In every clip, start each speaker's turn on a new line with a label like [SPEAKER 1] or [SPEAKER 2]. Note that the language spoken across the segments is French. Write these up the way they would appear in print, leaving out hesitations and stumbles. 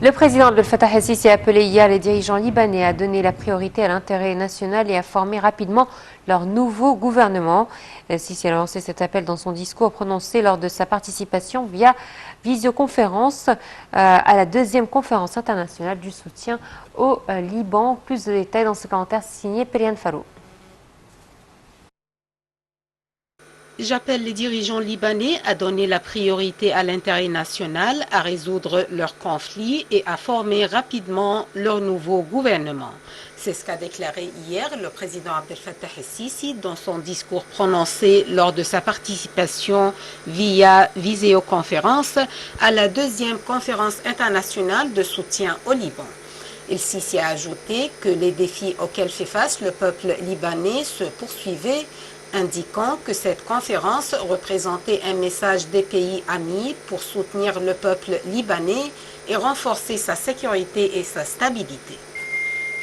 [SPEAKER 1] Le président Abdel Fattah el-Sisi a appelé hier les dirigeants libanais à donner la priorité à l'intérêt national et à former rapidement leur nouveau gouvernement. El-Sisi a lancé cet appel dans son discours prononcé lors de sa participation via visioconférence à la deuxième conférence internationale du soutien au Liban. Plus de détails dans ce commentaire signé Periane Farou.
[SPEAKER 2] J'appelle les dirigeants libanais à donner la priorité à l'intérêt national, à résoudre leurs conflits et à former rapidement leur nouveau gouvernement. C'est ce qu'a déclaré hier le président Abdel Fattah el-Sisi dans son discours prononcé lors de sa participation via visioconférence à la deuxième conférence internationale de soutien au Liban. El-Sisi a ajouté que les défis auxquels fait face le peuple libanais se poursuivaient, indiquant que cette conférence représentait un message des pays amis pour soutenir le peuple libanais et renforcer sa sécurité et sa stabilité.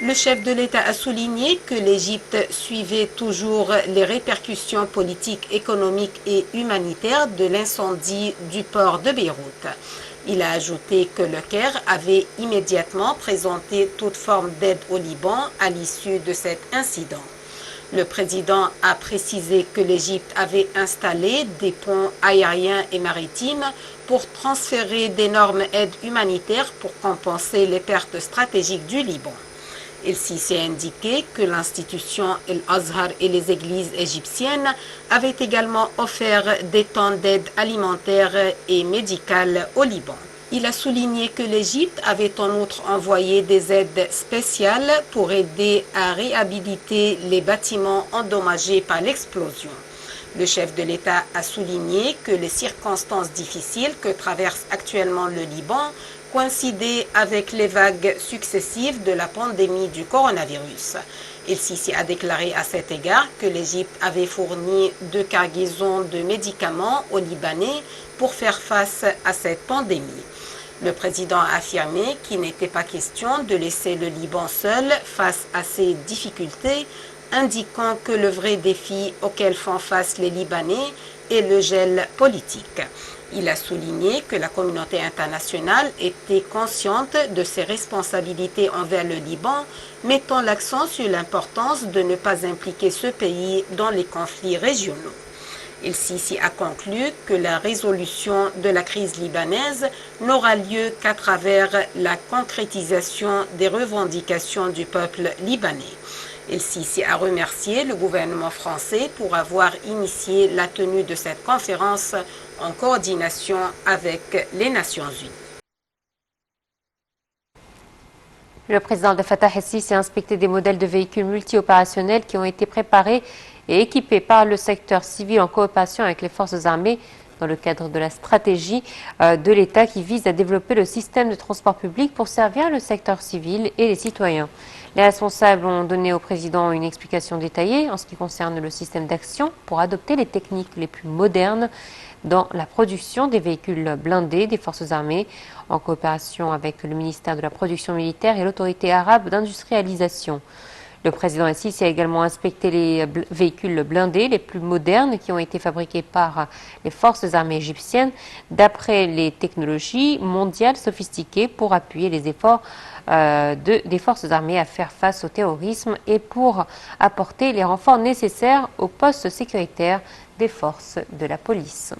[SPEAKER 2] Le chef de l'État a souligné que l'Égypte suivait toujours les répercussions politiques, économiques et humanitaires de l'incendie du port de Beyrouth. Il a ajouté que le Caire avait immédiatement présenté toute forme d'aide au Liban à l'issue de cet incident. Le président a précisé que l'Égypte avait installé des ponts aériens et maritimes pour transférer d'énormes aides humanitaires pour compenser les pertes stratégiques du Liban. El-Sisi a indiqué que l'institution El-Azhar et les églises égyptiennes avaient également offert des temps d'aide alimentaire et médicale au Liban. Il a souligné que l'Égypte avait en outre envoyé des aides spéciales pour aider à réhabiliter les bâtiments endommagés par l'explosion. Le chef de l'État a souligné que les circonstances difficiles que traverse actuellement le Liban coïncidaient avec les vagues successives de la pandémie du coronavirus. El-Sisi a déclaré à cet égard que l'Égypte avait fourni 2 cargaisons de médicaments aux Libanais pour faire face à cette pandémie. Le président a affirmé qu'il n'était pas question de laisser le Liban seul face à ces difficultés, indiquant que le vrai défi auquel font face les Libanais est le gel politique. Il a souligné que la communauté internationale était consciente de ses responsabilités envers le Liban, mettant l'accent sur l'importance de ne pas impliquer ce pays dans les conflits régionaux. El-Sisi a conclu que la résolution de la crise libanaise n'aura lieu qu'à travers la concrétisation des revendications du peuple libanais. El-Sisi a remercié le gouvernement français pour avoir initié la tenue de cette conférence en coordination avec les Nations Unies.
[SPEAKER 1] Le président Abdel Fattah el-Sisi a inspecté des modèles de véhicules multi-opérationnels qui ont été préparés et équipés par le secteur civil en coopération avec les forces armées dans le cadre de la stratégie de l'État qui vise à développer le système de transport public pour servir le secteur civil et les citoyens. Les responsables ont donné au président une explication détaillée en ce qui concerne le système d'action pour adopter les techniques les plus modernes dans la production des véhicules blindés des forces armées en coopération avec le ministère de la Production militaire et l'autorité arabe d'industrialisation. Le président el-Sisi a également inspecté les véhicules blindés les plus modernes qui ont été fabriqués par les forces armées égyptiennes d'après les technologies mondiales sophistiquées pour appuyer les efforts des forces armées à faire face au terrorisme et pour apporter les renforts nécessaires aux postes sécuritaires des forces de la police.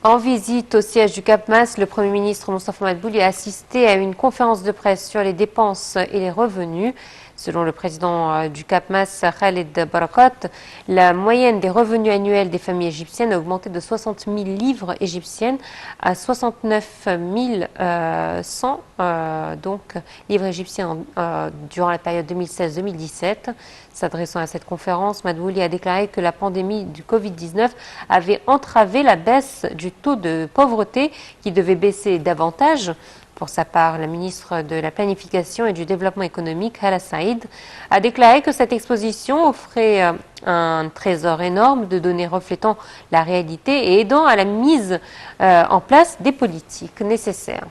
[SPEAKER 1] En visite au siège du Cap Mas, le Premier ministre Moustapha Madbouli a assisté à une conférence de presse sur les dépenses et les revenus. Selon le président du Cap Mas, Khaled Barakat, la moyenne des revenus annuels des familles égyptiennes a augmenté de 60 000 livres égyptiennes à 69 100 livres égyptiens durant la période 2016-2017. S'adressant à cette conférence, Madbouli a déclaré que la pandémie du Covid-19 avait entravé la baisse du taux de pauvreté qui devait baisser davantage. Pour sa part, la ministre de la Planification et du Développement économique, Hala Saïd, a déclaré que cette exposition offrait un trésor énorme de données reflétant la réalité et aidant à la mise en place des politiques nécessaires.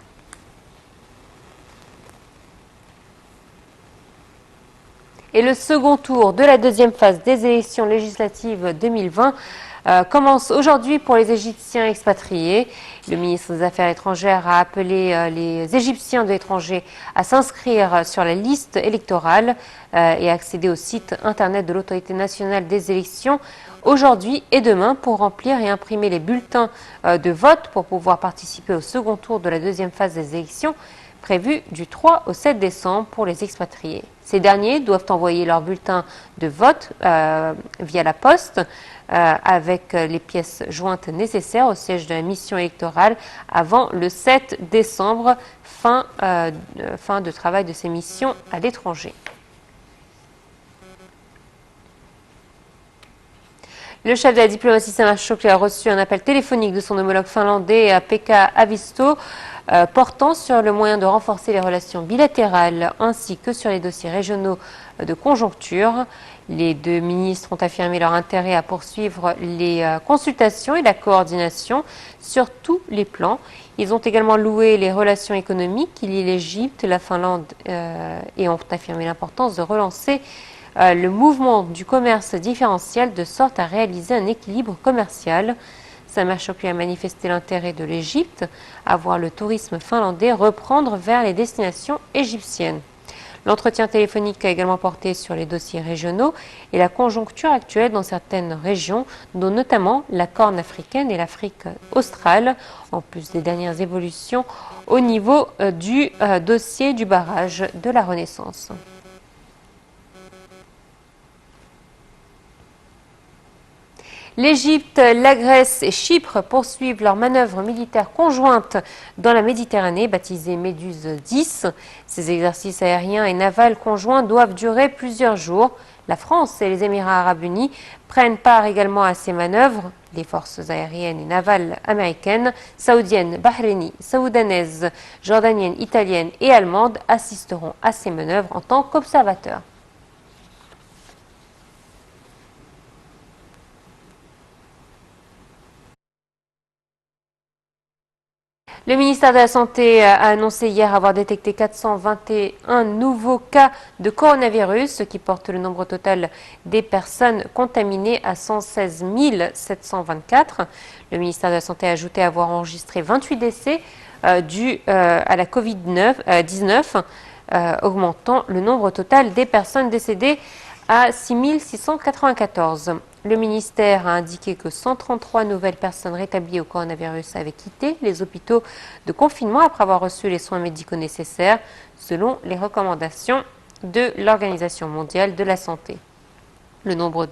[SPEAKER 1] Et le second tour de la deuxième phase des élections législatives 2020 commence aujourd'hui pour les Égyptiens expatriés. Le ministre des Affaires étrangères a appelé les Égyptiens de l'étranger à s'inscrire sur la liste électorale et accéder au site internet de l'Autorité nationale des élections aujourd'hui et demain pour remplir et imprimer les bulletins de vote pour pouvoir participer au second tour de la deuxième phase des élections prévues du 3 au 7 décembre pour les expatriés. Ces derniers doivent envoyer leur bulletin de vote via la poste avec les pièces jointes nécessaires au siège de la mission électorale avant le 7 décembre, fin de travail de ces missions à l'étranger. Le chef de la diplomatie Samar Shoukry a reçu un appel téléphonique de son homologue finlandais Pekka Haavisto portant sur le moyen de renforcer les relations bilatérales ainsi que sur les dossiers régionaux de conjoncture. Les deux ministres ont affirmé leur intérêt à poursuivre les consultations et la coordination sur tous les plans. Ils ont également loué les relations économiques qui lient l'Égypte, la Finlande et ont affirmé l'importance de relancer le mouvement du commerce différentiel de sorte à réaliser un équilibre commercial. Samar Shoukry a manifesté l'intérêt de l'Égypte à voir le tourisme finlandais reprendre vers les destinations égyptiennes. L'entretien téléphonique a également porté sur les dossiers régionaux et la conjoncture actuelle dans certaines régions, dont notamment la Corne africaine et l'Afrique australe, en plus des dernières évolutions au niveau du dossier du barrage de la Renaissance. L'Égypte, la Grèce et Chypre poursuivent leurs manœuvres militaires conjointes dans la Méditerranée, baptisées Méduse 10. Ces exercices aériens et navals conjoints doivent durer plusieurs jours. La France et les Émirats arabes unis prennent part également à ces manœuvres. Les forces aériennes et navales américaines, saoudiennes, bahreïniennes, saoudanaises, jordaniennes, italiennes et allemandes assisteront à ces manœuvres en tant qu'observateurs. Le ministère de la Santé a annoncé hier avoir détecté 421 nouveaux cas de coronavirus, ce qui porte le nombre total des personnes contaminées à 116 724. Le ministère de la Santé a ajouté avoir enregistré 28 décès dus à la Covid-19, augmentant le nombre total des personnes décédées à 6 694. Le ministère a indiqué que 133 nouvelles personnes rétablies au coronavirus avaient quitté les hôpitaux de confinement après avoir reçu les soins médicaux nécessaires, selon les recommandations de l'Organisation mondiale de la santé. Le nombre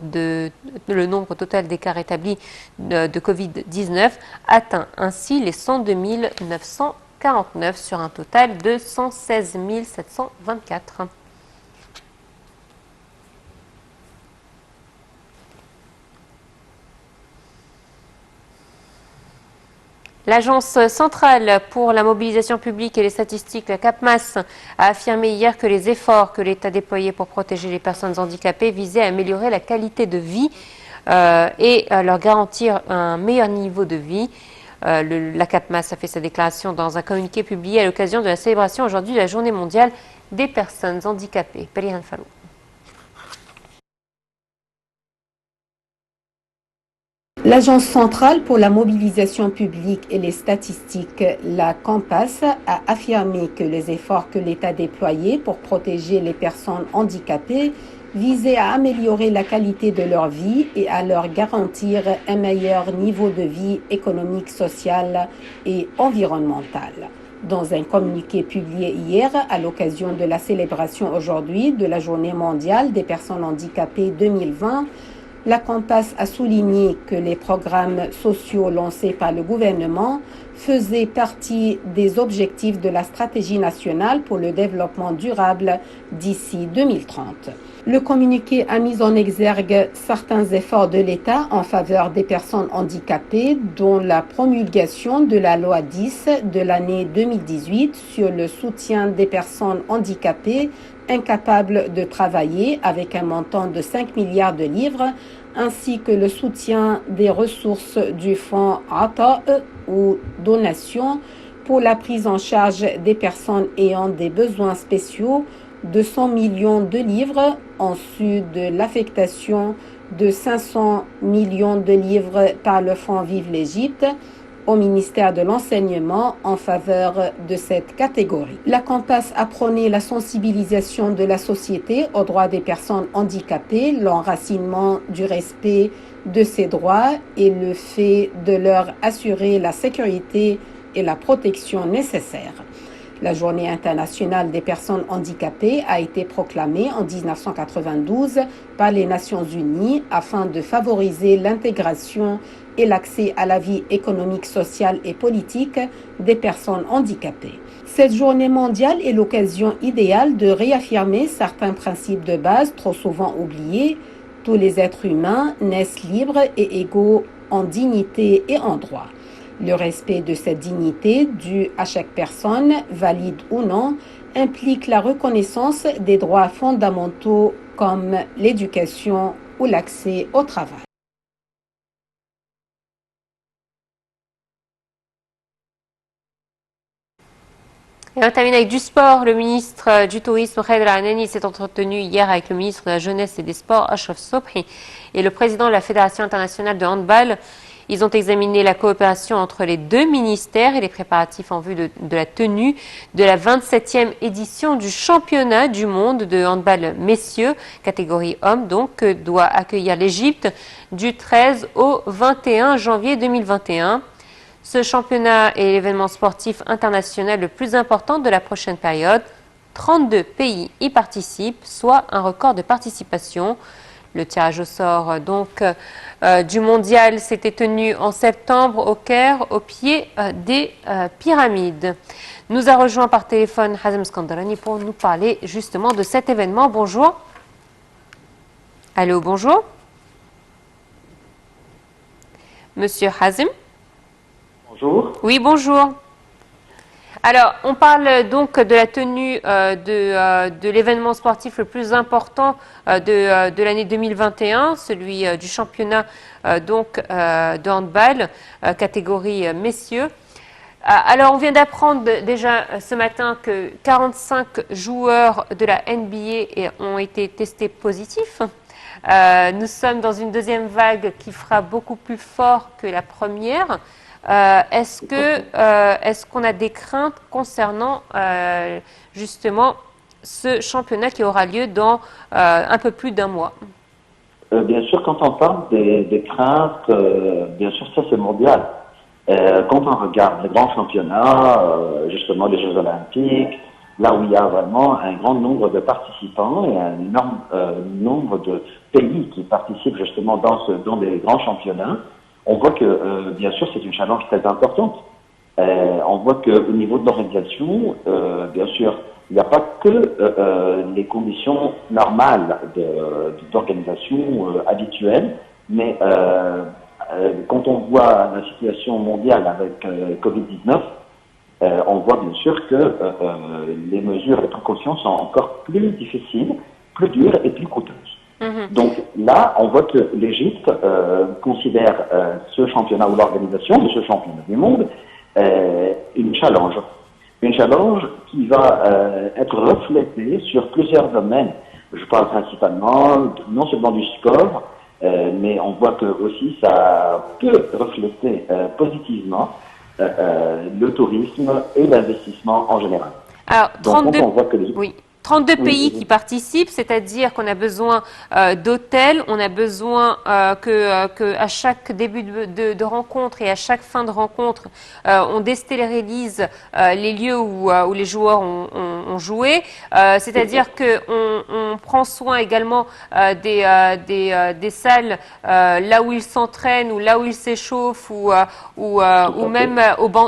[SPEAKER 1] total des cas rétablis de Covid-19 atteint ainsi les 102 949 sur un total de 116 724. L'Agence centrale pour la mobilisation publique et les statistiques, la CAPMAS, a affirmé hier que les efforts que l'État déployait pour protéger les personnes handicapées visaient à améliorer la qualité de vie et à leur garantir un meilleur niveau de vie. La CAPMAS a fait sa déclaration dans un communiqué publié à l'occasion de la célébration aujourd'hui de la Journée mondiale des personnes handicapées. Perihan Fallou.
[SPEAKER 2] L'Agence centrale pour la mobilisation publique et les statistiques, la CAPMAS, a affirmé que les efforts que l'État déployait pour protéger les personnes handicapées visaient à améliorer la qualité de leur vie et à leur garantir un meilleur niveau de vie économique, social et environnemental. Dans un communiqué publié hier à l'occasion de la célébration aujourd'hui de la Journée mondiale des personnes handicapées 2020, la CAPMAS a souligné que les programmes sociaux lancés par le gouvernement faisaient partie des objectifs de la stratégie nationale pour le développement durable d'ici 2030. Le communiqué a mis en exergue certains efforts de l'État en faveur des personnes handicapées, dont la promulgation de la loi 10 de l'année 2018 sur le soutien des personnes handicapées incapables de travailler avec un montant de 5 milliards de livres, ainsi que le soutien des ressources du fonds ATA ou donation pour la prise en charge des personnes ayant des besoins spéciaux de 100 millions de livres en sus de l'affectation de 500 millions de livres par le Fonds Vive l'Égypte au ministère de l'Enseignement en faveur de cette catégorie. La Compass a prôné la sensibilisation de la société aux droits des personnes handicapées, l'enracinement du respect de ces droits et le fait de leur assurer la sécurité et la protection nécessaires. La Journée internationale des personnes handicapées a été proclamée en 1992 par les Nations unies afin de favoriser l'intégration et l'accès à la vie économique, sociale et politique des personnes handicapées. Cette journée mondiale est l'occasion idéale de réaffirmer certains principes de base trop souvent oubliés. Tous les êtres humains naissent libres et égaux en dignité et en droit. Le respect de cette dignité due à chaque personne, valide ou non, implique la reconnaissance des droits fondamentaux comme l'éducation ou l'accès au travail.
[SPEAKER 1] Et on termine avec du sport. Le ministre du Tourisme, Khader Anani, s'est entretenu hier avec le ministre de la Jeunesse et des Sports, Achraf Sobhi, et le président de la Fédération internationale de handball. Ils ont examiné la coopération entre les deux ministères et les préparatifs en vue de la tenue de la 27e édition du championnat du monde de handball messieurs, catégorie hommes, donc, que doit accueillir l'Égypte du 13 au 21 janvier 2021. Ce championnat est l'événement sportif international le plus important de la prochaine période. 32 pays y participent, soit un record de participation. Le tirage au sort du mondial s'était tenu en septembre au Caire, au pied des pyramides. Nous a rejoint par téléphone Hazem Skandarani pour nous parler justement de cet événement. Bonjour. Allô, bonjour. Monsieur Hazem.
[SPEAKER 3] Bonjour.
[SPEAKER 1] Oui, bonjour. Alors, on parle donc de la tenue de l'événement sportif le plus important de l'année 2021, celui du championnat de handball, catégorie messieurs. Alors, on vient d'apprendre déjà ce matin que 45 joueurs de la NBA ont été testés positifs. Nous sommes dans une deuxième vague qui fera beaucoup plus fort que la première. Est-ce qu'on a des craintes concernant justement ce championnat qui aura lieu dans un peu plus d'un mois?
[SPEAKER 3] Bien sûr, quand on parle des craintes, bien sûr, ça c'est mondial. Quand on regarde les grands championnats, justement les Jeux Olympiques, là où il y a vraiment un grand nombre de participants et un énorme nombre de pays qui participent justement dans des grands championnats, on voit que, bien sûr, c'est une challenge très importante. On voit qu'au niveau de l'organisation, bien sûr, il n'y a pas que les conditions normales d'organisation habituelles, mais quand on voit la situation mondiale avec Covid-19, on voit bien sûr que les mesures de précaution sont encore plus difficiles, plus dures et plus coûteuses. Donc là, on voit que l'Égypte considère ce championnat ou l'organisation de ce championnat du monde une challenge. Une challenge qui va être reflétée sur plusieurs domaines. Je parle principalement non seulement du sport, mais on voit que aussi ça peut refléter positivement le tourisme et l'investissement en général.
[SPEAKER 1] Alors, 32,
[SPEAKER 3] donc, on voit que
[SPEAKER 1] oui. 32 pays qui participent, c'est-à-dire qu'on a besoin d'hôtels, on a besoin que à chaque début de rencontre et à chaque fin de rencontre, on déstérilise les lieux où les joueurs ont joué, c'est-à-dire qu'on prend soin également des salles là où ils s'entraînent ou là où ils s'échauffent ou même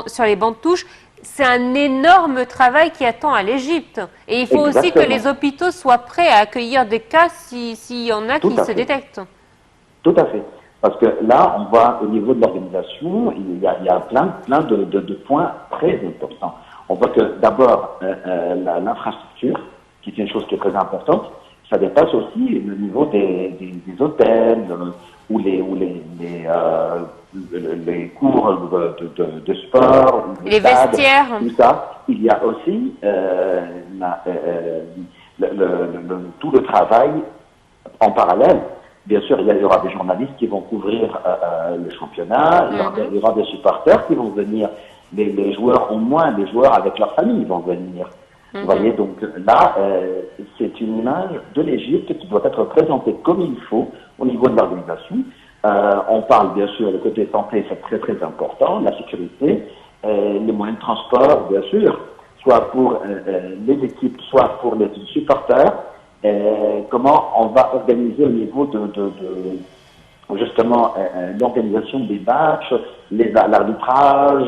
[SPEAKER 1] sur les bancs de touche. C'est un énorme travail qui attend à l'Égypte. Et il faut aussi que les hôpitaux soient prêts à accueillir des cas s'il y en a qui se détectent.
[SPEAKER 3] Tout à fait. Parce que là, on voit au niveau de l'organisation, il y a plein de points très importants. On voit que d'abord, l'infrastructure, qui est une chose qui est très importante, ça dépasse aussi le niveau des hôtels ou les cours de sport,
[SPEAKER 1] les vestiaires,
[SPEAKER 3] tout ça. Il y a aussi tout le travail en parallèle Bien sûr, il y aura des journalistes qui vont couvrir le championnat, il y aura des supporters qui vont venir, les joueurs au moins, les joueurs avec leur famille vont venir. Vous voyez, donc là, c'est une image de l'Égypte qui doit être présentée comme il faut au niveau de l'organisation. On parle bien sûr, le côté santé, c'est très très important, la sécurité, les moyens de transport, bien sûr, soit pour les équipes, soit pour les supporters. Comment on va organiser au niveau de justement l'organisation des matchs, l'arbitrage,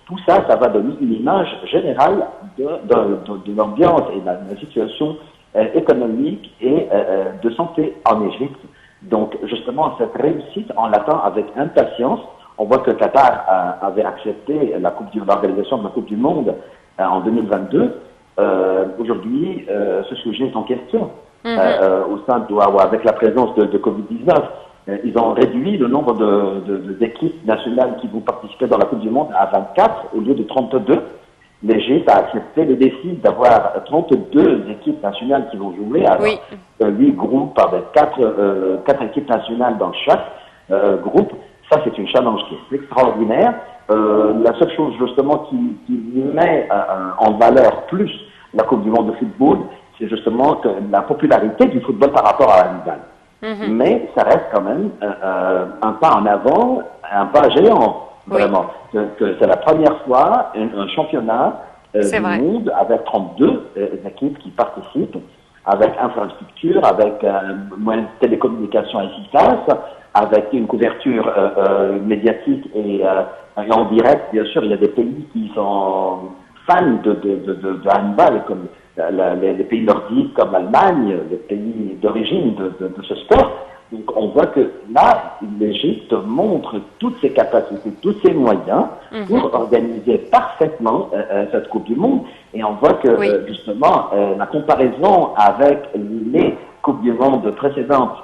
[SPEAKER 3] tout ça, ça va donner une image générale de l'ambiance et de la situation économique et de santé en Égypte. Donc, justement, cette réussite, on l'attend avec impatience. On voit que Qatar avait accepté l'organisation de la Coupe du Monde en 2022. Aujourd'hui, ce sujet est en question. Au sein avec la présence de Covid-19. Ils ont réduit le nombre d'équipes nationales qui vont participer dans la Coupe du Monde à 24 au lieu de 32. L'Égypte a accepté le défi d'avoir 32 équipes nationales qui vont jouer avec 8 groupes avec 4 équipes nationales dans chaque groupe. Ça, c'est une challenge qui est extraordinaire. La seule chose justement qui met en valeur plus la Coupe du Monde de football, c'est justement que la popularité du football par rapport à la handball. Mais ça reste quand même un pas en avant, un pas géant, vraiment. Que c'est la première fois un championnat du monde avec 32 équipes qui participent, avec infrastructure, avec moyens de télécommunication efficace, avec une couverture médiatique et en direct. Bien sûr, il y a des pays qui sont fans de handball, comme les pays nordiques, comme l'Allemagne, les pays d'origine de ce sport. Donc on voit que là, l'Égypte montre toutes ses capacités, tous ses moyens pour organiser parfaitement cette Coupe du Monde. Et on voit que justement, la comparaison avec les Coupes du Monde précédentes,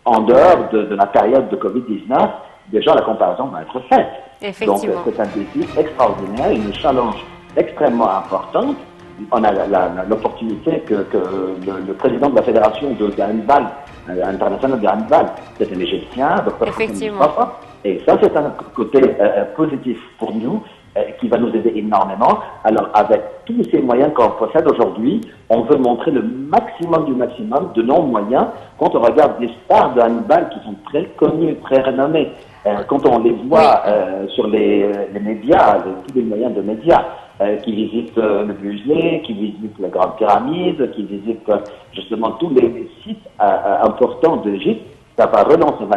[SPEAKER 3] en dehors de la période de Covid-19, déjà la comparaison va être faite. Donc c'est un défi extraordinaire, une challenge extrêmement importante. On a l'opportunité que le président de la fédération de handball international de handball, c'est un Égyptien, Dr. Mustafa. Et ça, c'est un côté positif pour nous qui va nous aider énormément. Alors, avec tous ces moyens qu'on possède aujourd'hui, on veut montrer le maximum du maximum de nos moyens. Quand on regarde des stars de handball qui sont très connus, très renommés, quand on les voit sur les médias, tous les moyens de médias, qui visitent le musée, qui visitent la Grande Pyramide, qui visitent justement tous les sites importants de l'Égypte, ça va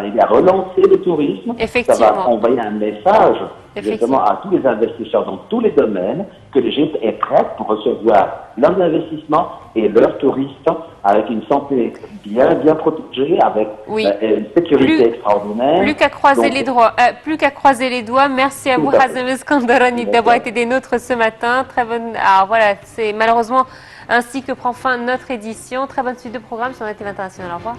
[SPEAKER 3] aider à relancer le tourisme, ça va envoyer un message justement à tous les investisseurs dans tous les domaines que l'Égypte est prête pour recevoir leurs investissements et leurs touristes avec une santé bien protégée, avec une sécurité extraordinaire.
[SPEAKER 1] Plus qu'à croiser les doigts. Merci à vous, Hazem Eskandarani, d'avoir été des nôtres ce matin. Très bonne. Alors voilà, c'est malheureusement ainsi que prend fin notre édition. Très bonne suite de programme sur NTV International. Au revoir.